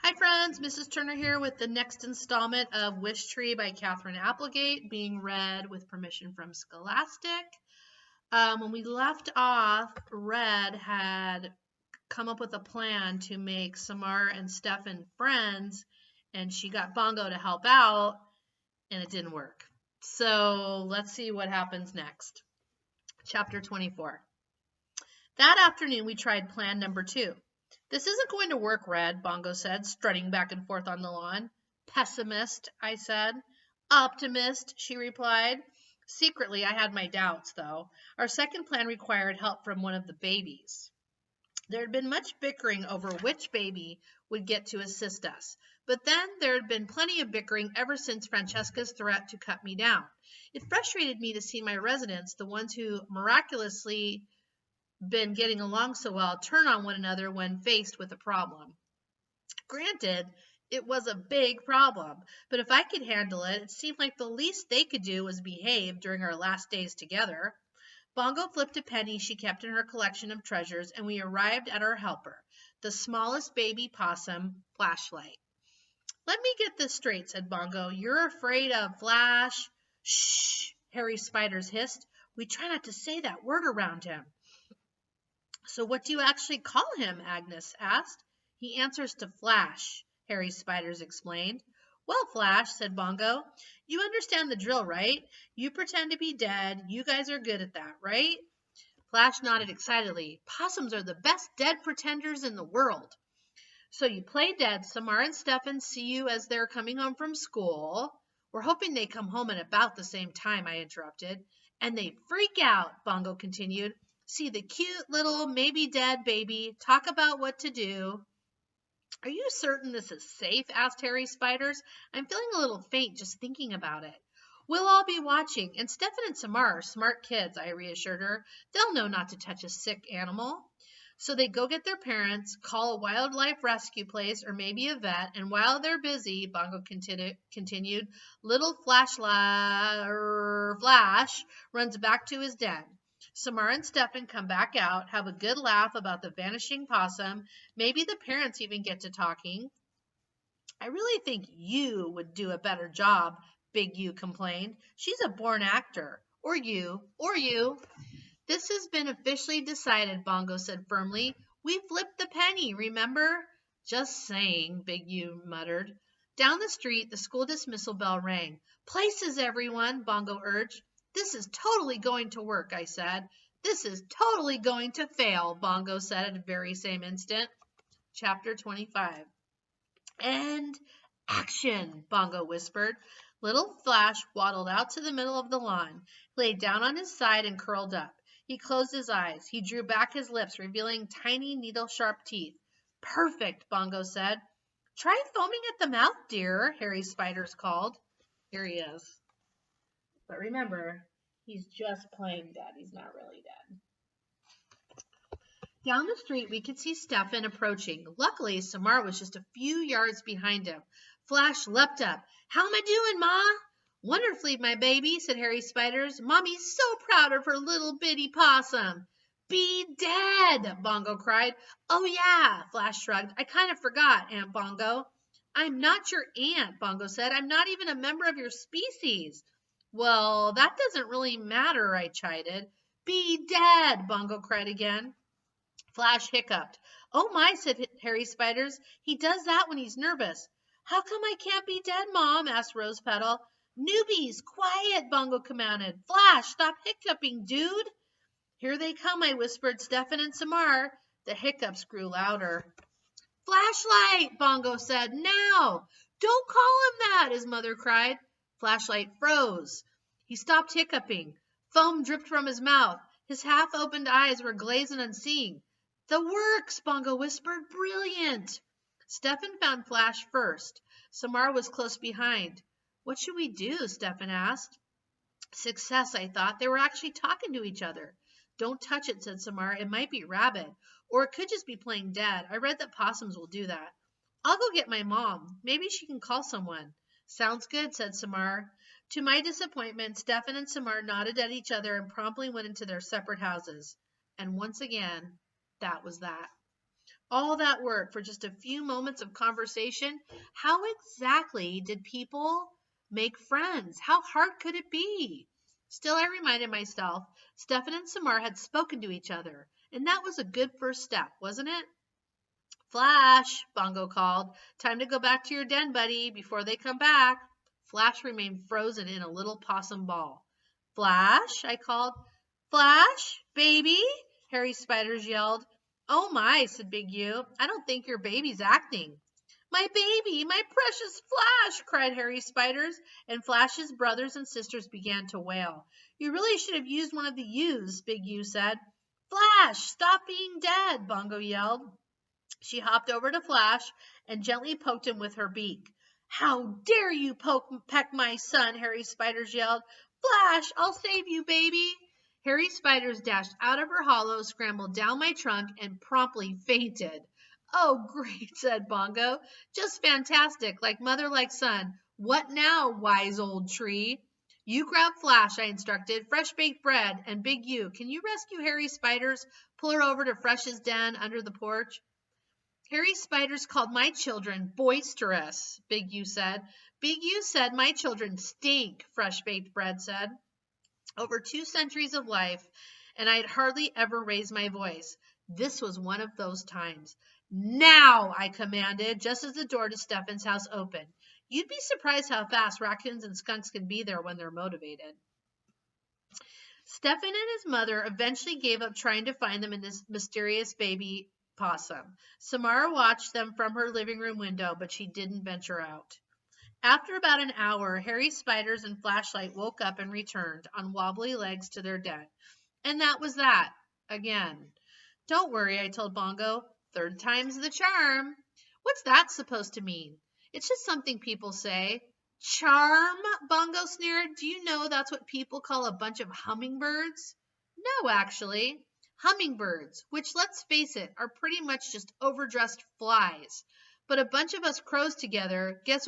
Hi friends, Mrs. Turner here with the next installment of Wishtree by Catherine Applegate, being read with permission from Scholastic. When we left off, Red had come up with a plan to make Samar and Stefan friends, and she got Bongo to help out, and it didn't work. So let's see what happens next. Chapter 24. That afternoon, we tried plan number 2. This isn't going to work, Red, Bongo said, strutting back and forth on the lawn. Pessimist, I said. Optimist, she replied. Secretly, I had my doubts, though. Our second plan required help from one of the babies. There had been much bickering over which baby would get to assist us. But then there had been plenty of bickering ever since Francesca's threat to cut me down. It frustrated me to see my residents, the ones who miraculously been getting along so well, turn on one another when faced with a problem. Granted, it was a big problem, but if I could handle it, it seemed like the least they could do was behave during our last days together. Bongo flipped a penny she kept in her collection of treasures, and we arrived at our helper, the smallest baby possum, Flashlight. Let me get this straight, said Bongo. You're afraid of Flash? Shh, Harry Spiders hissed. We try not to say that word around him. So what do you actually call him? Agnes asked. He answers to Flash, Harry Spiders explained. Well, Flash, said Bongo, you understand the drill, right? You pretend to be dead. You guys are good at that, right? Flash nodded excitedly. Possums are the best dead pretenders in the world. So you play dead. Samar and Stefan see you as they're coming home from school. We're hoping they come home at about the same time, I interrupted. And they freak out, Bongo continued. See the cute little maybe dead baby, talk about what to do. Are you certain this is safe? Asked Harry Spiders. I'm feeling a little faint just thinking about it. We'll all be watching, and Stefan and Samar are smart kids, I reassured her. They'll know not to touch a sick animal. So they go get their parents, call a wildlife rescue place or maybe a vet, and while they're busy, Bongo continued, little Flash runs back to his den. Samar and Stefan come back out, have a good laugh about the vanishing possum. Maybe the parents even get to talking. I really think you would do a better job, Big U complained. She's a born actor. Or you. This has been officially decided, Bongo said firmly. We flipped the penny, remember? Just saying, Big U muttered. Down the street, the school dismissal bell rang. Places, everyone, Bongo urged. This is totally going to work, I said. This is totally going to fail, Bongo said at the very same instant. Chapter 25. And action, Bongo whispered. Little Flash waddled out to the middle of the lawn, lay down on his side and curled up. He closed his eyes. He drew back his lips, revealing tiny needle-sharp teeth. Perfect, Bongo said. Try foaming at the mouth, dear, Harry Spiders called. Here he is. But remember, he's just playing dead. He's not really dead. Down the street, we could see Stefan approaching. Luckily, Samar was just a few yards behind him. Flash leapt up. How am I doing, Ma? Wonderfully, my baby, said Harry Spiders. Mommy's so proud of her little bitty possum. Be dead, Bongo cried. Oh, yeah, Flash shrugged. I kind of forgot, Aunt Bongo. I'm not your aunt, Bongo said. I'm not even a member of your species. Well, that doesn't really matter, I chided. Be dead, Bongo cried again. Flash hiccuped. Oh my, said Harry Spiders. He does that when he's nervous. How come I can't be dead, Mom? Asked Rose Petal. Newbies, quiet, Bongo commanded. Flash, stop hiccuping, dude. Here they come, I whispered. Stefan and Samar. The hiccups grew louder. Flashlight, Bongo said. Now. Don't call him that, his mother cried. Flashlight froze. He stopped hiccuping. Foam dripped from his mouth. His half-opened eyes were glazed and unseeing. The works, Bongo whispered. Brilliant. Stefan found Flash first. Samar was close behind. What should we do? Stefan asked. Success, I thought. They were actually talking to each other. Don't touch it, said Samar. It might be Rabbit. Or it could just be playing dead. I read that possums will do that. I'll go get my mom. Maybe she can call someone. Sounds good, said Samar. To my disappointment, Stefan and Samar nodded at each other and promptly went into their separate houses. And once again, that was that. All that work for just a few moments of conversation? How exactly did people make friends? How hard could it be? Still, I reminded myself, Stefan and Samar had spoken to each other, and that was a good first step, wasn't it? Flash, Bongo called. Time to go back to your den, buddy, before they come back. Flash remained frozen in a little possum ball. Flash, I called. Flash, baby, Harry Spiders yelled. Oh my, said Big U. I don't think your baby's acting. My baby, my precious Flash, cried Harry Spiders, and Flash's brothers and sisters began to wail. You really should have used one of the U's, Big U said. Flash, stop being dead, Bongo yelled. She hopped over to Flash and gently poked him with her beak. How dare you peck my son, Harry Spiders yelled. Flash, I'll save you, baby. Harry Spiders dashed out of her hollow, scrambled down my trunk, and promptly fainted. Oh, great, said Bongo. Just fantastic, like mother, like son. What now, wise old tree? You grab Flash, I instructed. Fresh baked bread. And Big U, can you rescue Harry Spiders? Pull her over to Fresh's den under the porch. Harry Spiders called my children boisterous, Big U said. Big U said my children stink, Fresh Baked Bread said. Over 2 centuries of life, and I'd hardly ever raised my voice. This was one of those times. Now, I commanded, just as the door to Stefan's house opened. You'd be surprised how fast raccoons and skunks can be there when they're motivated. Stefan and his mother eventually gave up trying to find them in this mysterious baby possum. Samara watched them from her living room window, but she didn't venture out. After about an hour, Harry Spiders and Flashlight woke up and returned on wobbly legs to their den. And that was that. Again. Don't worry, I told Bongo. 3rd time's the charm. What's that supposed to mean? It's just something people say. Charm? Bongo sneered. Do you know that's what people call a bunch of hummingbirds? No, actually. Hummingbirds, which, let's face it, are pretty much just overdressed flies. But a bunch of us crows together, guess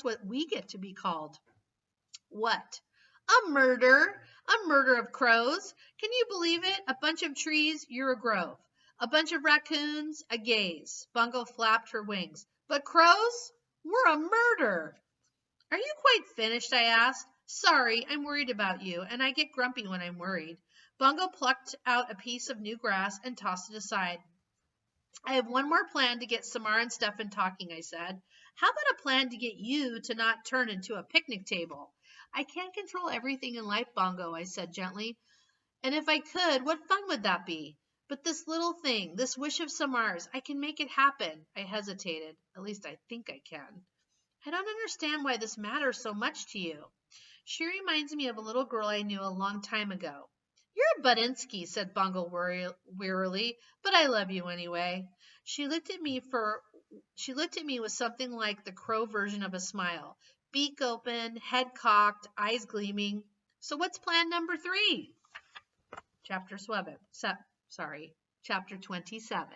what we get to be called? What? A murder. A murder of crows. Can you believe it? A bunch of trees, you're a grove. A bunch of raccoons, a gaze. Bongo flapped her wings. But crows? We're a murder. Are you quite finished? I asked. Sorry, I'm worried about you, and I get grumpy when I'm worried. Bongo plucked out a piece of new grass and tossed it aside. I have one more plan to get Samara and Stefan talking, I said. How about a plan to get you to not turn into a picnic table? I can't control everything in life, Bongo, I said gently. And if I could, what fun would that be? But this little thing, this wish of Samara's, I can make it happen. I hesitated. At least I think I can. I don't understand why this matters so much to you. She reminds me of a little girl I knew a long time ago. You're a Budinsky, said Bongo wearily, but I love you anyway. She looked at me with something like the crow version of a smile. Beak open, head cocked, eyes gleaming. So what's plan number 3? Chapter 27.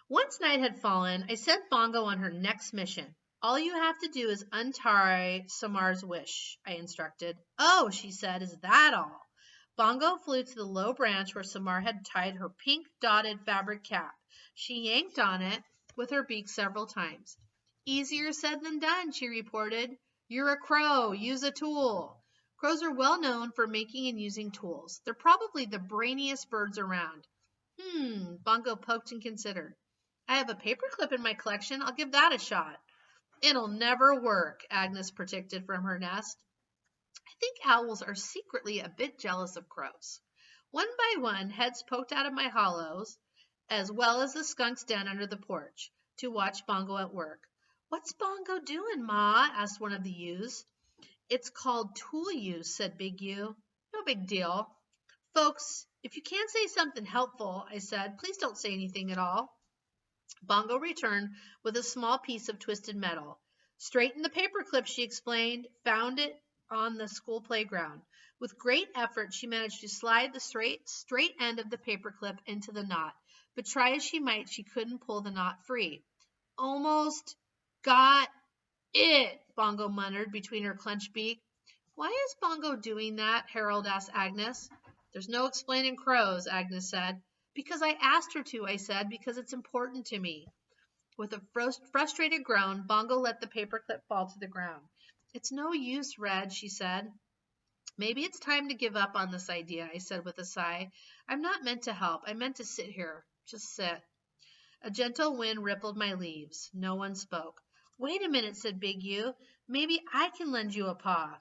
Once night had fallen, I sent Bongo on her next mission. All you have to do is untie Samar's wish, I instructed. Oh, she said, is that all? Bongo flew to the low branch where Samar had tied her pink dotted fabric cap. She yanked on it with her beak several times. Easier said than done, she reported. You're a crow. Use a tool. Crows are well known for making and using tools. They're probably the brainiest birds around. Bongo poked and considered. I have a paperclip in my collection. I'll give that a shot. It'll never work, Agnes predicted from her nest. I think owls are secretly a bit jealous of crows. One by one, heads poked out of my hollows, as well as the skunk's den under the porch, to watch Bongo at work. What's Bongo doing, Ma? Asked one of the U's. It's called tool use, said Big U. No big deal. Folks, if you can't say something helpful, I said, please don't say anything at all. Bongo returned with a small piece of twisted metal. Straighten the paperclip, she explained. Found it on the school playground. With great effort, she managed to slide the straight end of the paperclip into the knot. But try as she might, she couldn't pull the knot free. Almost got it, Bongo muttered between her clenched beak. Why is Bongo doing that? Harold asked Agnes. There's no explaining crows, Agnes said. Because I asked her to, I said, because it's important to me. With a frustrated groan, Bongo let the paperclip fall to the ground. It's no use, Red, she said. Maybe it's time to give up on this idea, I said with a sigh. I'm not meant to help. I'm meant to sit here. Just sit. A gentle wind rippled my leaves. No one spoke. Wait a minute, said Big U. Maybe I can lend you a paw.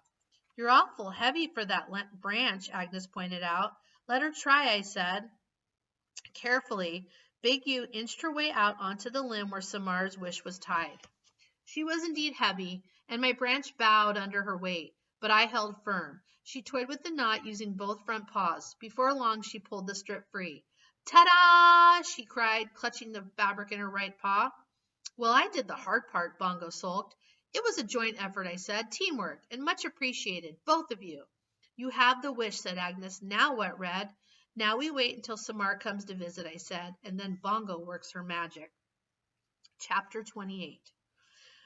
You're awful heavy for that branch, Agnes pointed out. Let her try, I said. Carefully, Big U inched her way out onto the limb where Samar's wish was tied. She was indeed heavy, and my branch bowed under her weight, but I held firm. She toyed with the knot using both front paws. Before long, she pulled the strip free. Ta-da! She cried, clutching the fabric in her right paw. Well, I did the hard part, Bongo sulked. It was a joint effort, I said. Teamwork, and much appreciated, both of you. You have the wish, said Agnes. Now what, Red? Now we wait until Samar comes to visit, I said, and then Bongo works her magic. Chapter 28.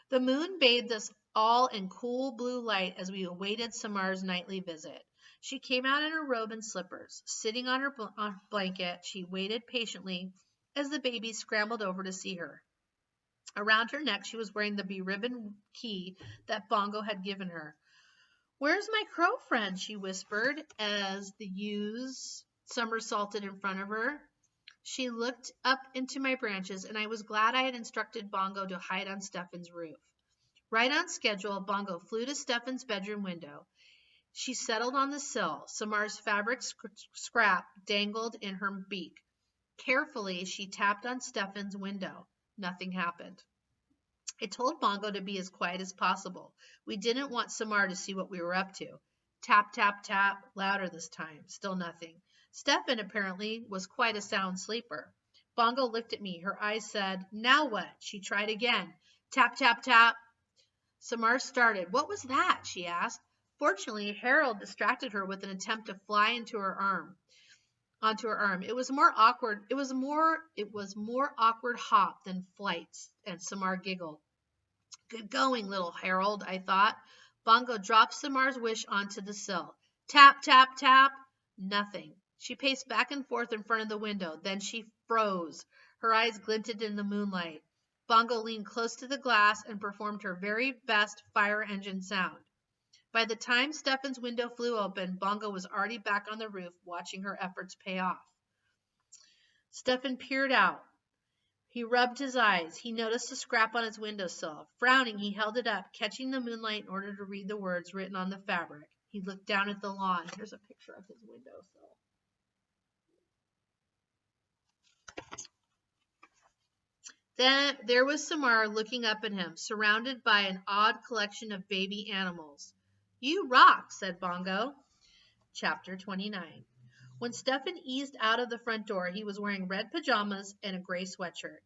The moon bathed us all in cool blue light as we awaited Samar's nightly visit. She came out in her robe and slippers. Sitting on her blanket, she waited patiently as the babies scrambled over to see her. Around her neck, she was wearing the beribboned key that Bongo had given her. Where's my crow friend? She whispered as the ewes somersaulted in front of her. She looked up into my branches, and I was glad I had instructed Bongo to hide on Stefan's roof. Right on schedule, Bongo flew to Stefan's bedroom window. She settled on the sill. Samar's fabric scrap dangled in her beak. Carefully, she tapped on Stefan's window. Nothing happened. I told Bongo to be as quiet as possible. We didn't want Samar to see what we were up to. Tap, tap, tap, louder this time. Still nothing. Stefan, apparently, was quite a sound sleeper. Bongo looked at me. Her eyes said, now what? She tried again. Tap, tap, tap. Samar started. What was that? She asked. Fortunately, Harold distracted her with an attempt to fly onto her arm. It was more awkward hop than flight, and Samar giggled. Good going, little Harold, I thought. Bongo dropped Samar's wish onto the sill. Tap, tap, tap. Nothing. She paced back and forth in front of the window. Then she froze. Her eyes glinted in the moonlight. Bongo leaned close to the glass and performed her very best fire engine sound. By the time Stefan's window flew open, Bongo was already back on the roof, watching her efforts pay off. Stefan peered out. He rubbed his eyes. He noticed a scrap on his windowsill. Frowning, he held it up, catching the moonlight in order to read the words written on the fabric. He looked down at the lawn. Here's a picture of his windowsill. Then there was Samar looking up at him, surrounded by an odd collection of baby animals. You rock, said Bongo. Chapter 29. When Stefan eased out of the front door, he was wearing red pajamas and a gray sweatshirt.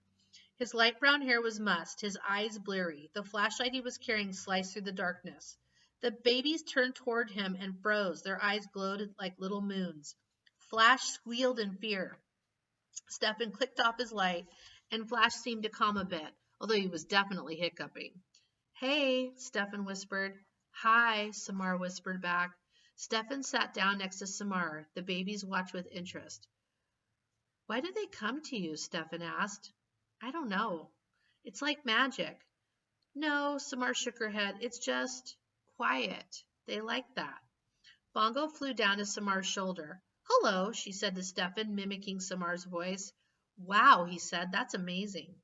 His light brown hair was mussed, his eyes bleary. The flashlight he was carrying sliced through the darkness. The babies turned toward him and froze. Their eyes glowed like little moons. Flash squealed in fear. Stefan clicked off his light, and Flash seemed to calm a bit, although he was definitely hiccuping. Hey, Stefan whispered. Hi, Samar whispered back. Stefan sat down next to Samar. The babies watched with interest. Why did they come to you? Stefan asked. I don't know. It's like magic. No, Samar shook her head. It's just quiet. They like that. Bongo flew down to Samar's shoulder. Hello, she said to Stefan, mimicking Samar's voice. Wow, he said. That's amazing.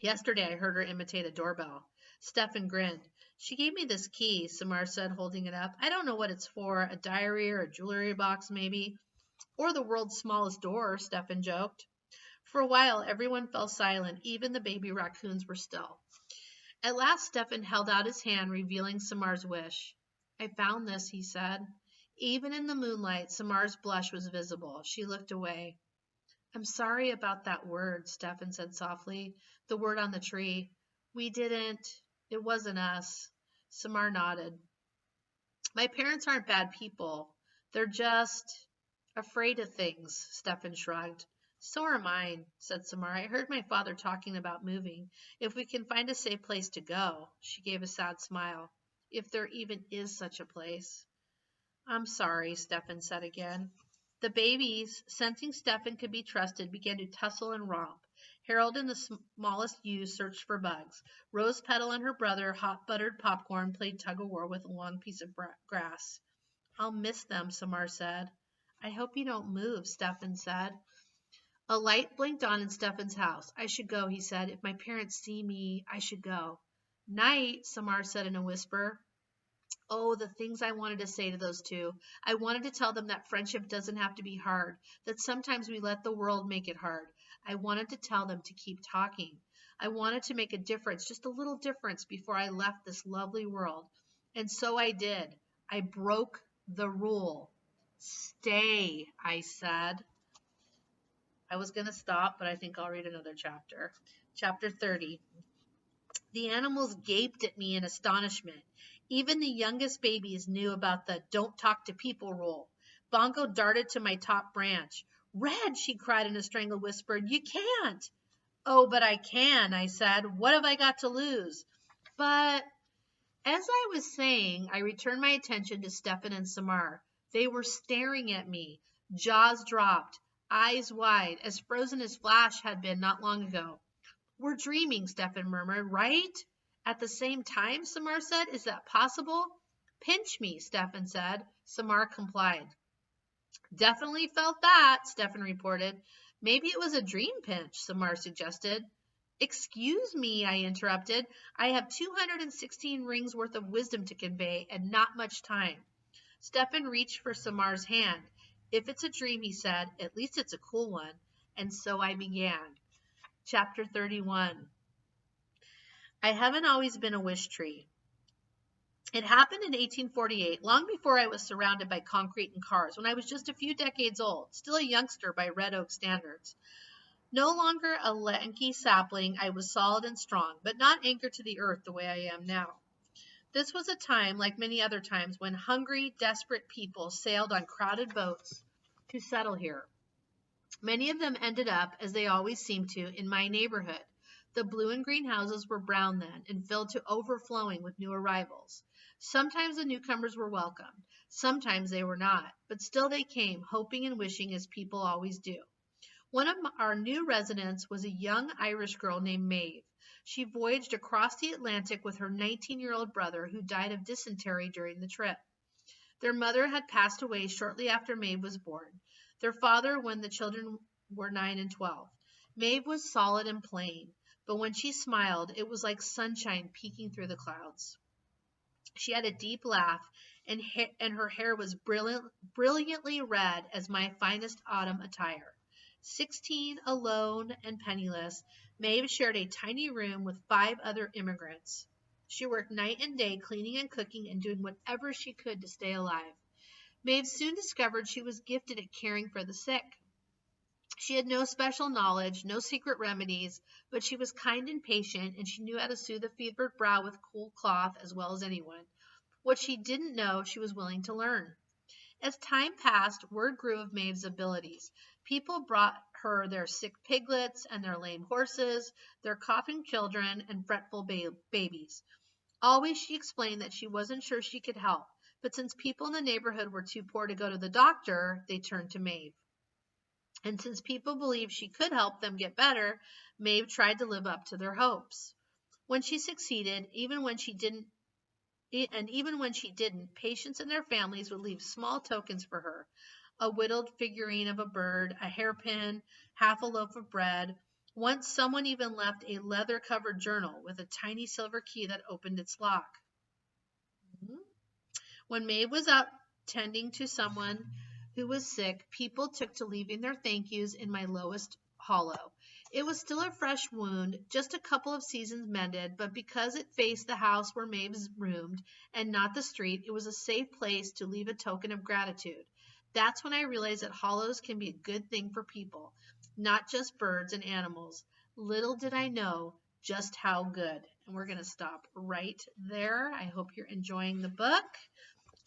Yesterday I heard her imitate a doorbell. Stefan grinned. She gave me this key, Samar said, holding it up. I don't know what it's for, a diary or a jewelry box maybe. Or the world's smallest door, Stefan joked. For a while, everyone fell silent. Even the baby raccoons were still. At last, Stefan held out his hand, revealing Samar's wish. I found this, he said. Even in the moonlight, Samar's blush was visible. She looked away. I'm sorry about that word, Stefan said softly. The word on the tree. We didn't. It wasn't us. Samar nodded. My parents aren't bad people. They're just afraid of things, Stefan shrugged. So are mine, said Samar. I heard my father talking about moving. If we can find a safe place to go. She gave a sad smile. If there even is such a place. I'm sorry, Stefan said again. The babies, sensing Stefan could be trusted, began to tussle and romp. Harold and the smallest ewe searched for bugs. Rose Petal and her brother, Hot Buttered Popcorn, played tug-of-war with a long piece of grass. I'll miss them, Samar said. I hope you don't move, Stefan said. A light blinked on in Stefan's house. I should go, he said. If my parents see me, I should go. Night, Samar said in a whisper. Oh, the things I wanted to say to those two. I wanted to tell them that friendship doesn't have to be hard, that sometimes we let the world make it hard. I wanted to tell them to keep talking. I wanted to make a difference, just a little difference before I left this lovely world. And so I did. I broke the rule. Stay, I said. I was going to stop, but I think I'll read another chapter. Chapter 30. The animals gaped at me in astonishment. Even the youngest babies knew about the don't talk to people rule. Bongo darted to my top branch. Red, she cried in a strangled whisper, you can't. Oh, but I can, I said. What have I got to lose? But as I was saying, I returned my attention to Stefan and Samar. They were staring at me, jaws dropped, eyes wide, as frozen as flash had been not long ago. We're dreaming, Stefan murmured. Right? At the same time, Samar said. Is that possible? Pinch me, Stefan said. Samar complied. Definitely felt that, Stefan reported. Maybe it was a dream pinch, Samar suggested. Excuse me, I interrupted. I have 216 rings worth of wisdom to convey and not much time. Stefan reached for Samar's hand. If it's a dream, he said, at least it's a cool one. And so I began. Chapter 31. I haven't always been a wish tree. It happened in 1848, long before I was surrounded by concrete and cars, when I was just a few decades old, still a youngster by Red Oak standards. No longer a lanky sapling, I was solid and strong, but not anchored to the earth the way I am now. This was a time, like many other times, when hungry, desperate people sailed on crowded boats to settle here. Many of them ended up, as they always seem to, in my neighborhood. The blue and green houses were brown then and filled to overflowing with new arrivals. Sometimes the newcomers were welcomed, sometimes they were not, but still they came, hoping and wishing as people always do. One of our new residents was a young Irish girl named Maeve. She voyaged across the Atlantic with her 19-year-old brother who died of dysentery during the trip. Their mother had passed away shortly after Maeve was born. Their father when the children were 9 and 12. Maeve was solid and plain, but when she smiled, it was like sunshine peeking through the clouds. She had a deep laugh, and her hair was brilliantly red as my finest autumn attire. 16, alone and penniless, Maeve shared a tiny room with 5 other immigrants. She worked night and day cleaning and cooking and doing whatever she could to stay alive. Maeve soon discovered she was gifted at caring for the sick. She had no special knowledge, no secret remedies, but she was kind and patient, and she knew how to soothe a fevered brow with cool cloth as well as anyone. What she didn't know, she was willing to learn. As time passed, word grew of Maeve's abilities. People brought her their sick piglets and their lame horses, their coughing children and fretful babies. Always she explained that she wasn't sure she could help, but since people in the neighborhood were too poor to go to the doctor, they turned to Maeve. And since people believed she could help them get better, Maeve tried to live up to their hopes. When she succeeded, even when she didn't, patients and their families would leave small tokens for her. A whittled figurine of a bird, a hairpin, half a loaf of bread. Once someone even left a leather-covered journal with a tiny silver key that opened its lock. When Maeve was out tending to someone who was sick, people took to leaving their thank yous in my lowest hollow. It was still a fresh wound, just a couple of seasons mended, but because it faced the house where Maeve's roomed and not the street, it was a safe place to leave a token of gratitude. That's when I realized that hollows can be a good thing for people, not just birds and animals. Little did I know just how good. And we're going to stop right there. I hope you're enjoying the book.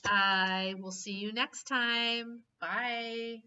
I will see you next time. Bye.